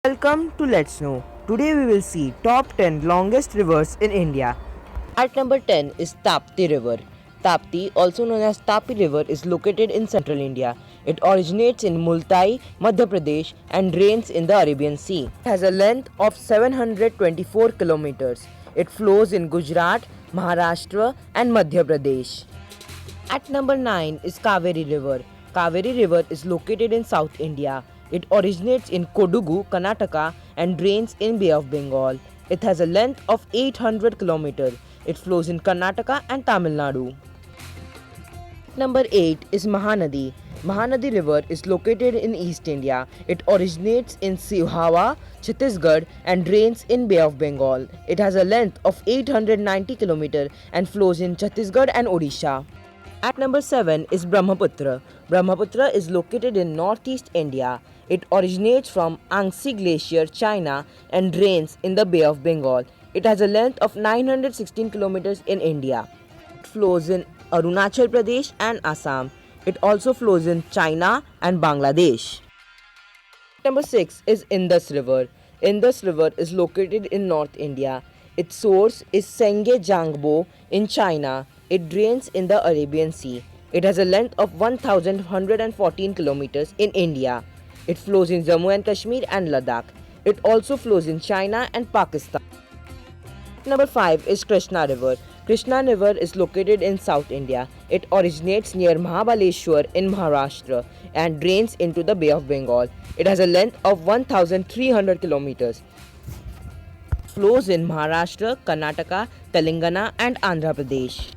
Welcome to Let's Know. Today we will see top 10 longest rivers in India. At number 10 is Tapti River. Tapti, also known as Tapi River, is located in central India. It originates in Multai, Madhya Pradesh and drains in the Arabian Sea. It has a length of 724 kilometers. It flows in Gujarat, Maharashtra and Madhya Pradesh. At number 9 is Kaveri River. Kaveri River is located in South India. It originates in Kodagu, Karnataka and drains in Bay of Bengal. It has a length of 800 km. It flows in Karnataka and Tamil Nadu. Number 8 is Mahanadi. Mahanadi River is located in East India. It originates in Sihwa, Chhattisgarh and drains in Bay of Bengal. It has a length of 890 km and flows in Chhattisgarh and Odisha. At number 7 is Brahmaputra. Brahmaputra is located in northeast India. It originates from Yangtze Glacier, China and drains in the Bay of Bengal. It has a length of 916 km in India. It flows in Arunachal Pradesh and Assam. It also flows in China and Bangladesh. Number 6 is Indus River. Indus River is located in North India. Its source is Sengye Jangbo in China. It drains in the Arabian Sea. It has a length of 1114 kilometers in India. It flows in Jammu and Kashmir and Ladakh. It also flows in China and Pakistan. Number 5 is Krishna River. Krishna River is located in South India. It originates near Mahabaleshwar in Maharashtra and drains into the Bay of Bengal. It has a length of 1300 kilometers. Flows in Maharashtra, Karnataka, Telangana and Andhra Pradesh.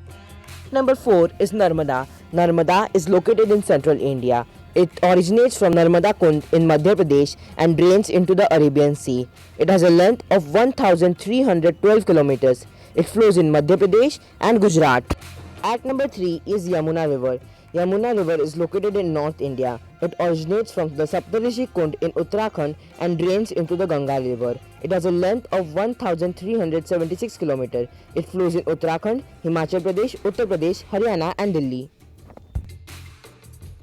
Number 4 is Narmada. Narmada is located in central India. It originates from Narmada Kund in Madhya Pradesh and drains into the Arabian Sea. It has a length of 1312 kilometers. It flows in Madhya Pradesh and Gujarat. At number 3 is Yamuna River. Yamuna River is located in North India. It originates from the Saptarishi Kund in Uttarakhand and drains into the Ganga River. It has a length of 1376 km. It flows in Uttarakhand, Himachal Pradesh, Uttar Pradesh, Haryana and Delhi.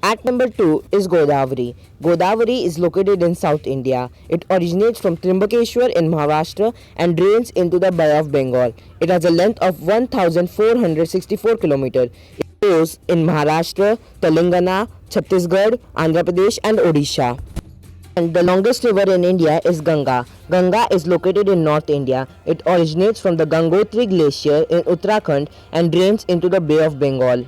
At number 2 is Godavari. Godavari is located in South India. It originates from Trimbakeshwar in Maharashtra and drains into the Bay of Bengal. It has a length of 1464 km. It flows in Maharashtra, Telangana, Chhattisgarh, Andhra Pradesh and Odisha. And the longest river in India is Ganga. Ganga is located in North India. It originates from the Gangotri Glacier in Uttarakhand and drains into the Bay of Bengal.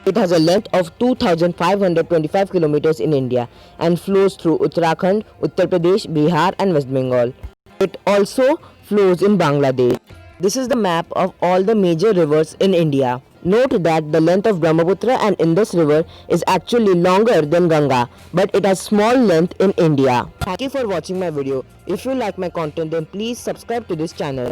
It has a length of 2525 kilometers in India and flows through Uttarakhand, Uttar Pradesh, Bihar and West Bengal. It also flows in Bangladesh. This is the map of all the major rivers in India. Note that the length of Brahmaputra and Indus River is actually longer than Ganga, but it has small length in India. Thank you for watching my video. If you like my content, then please subscribe to this channel.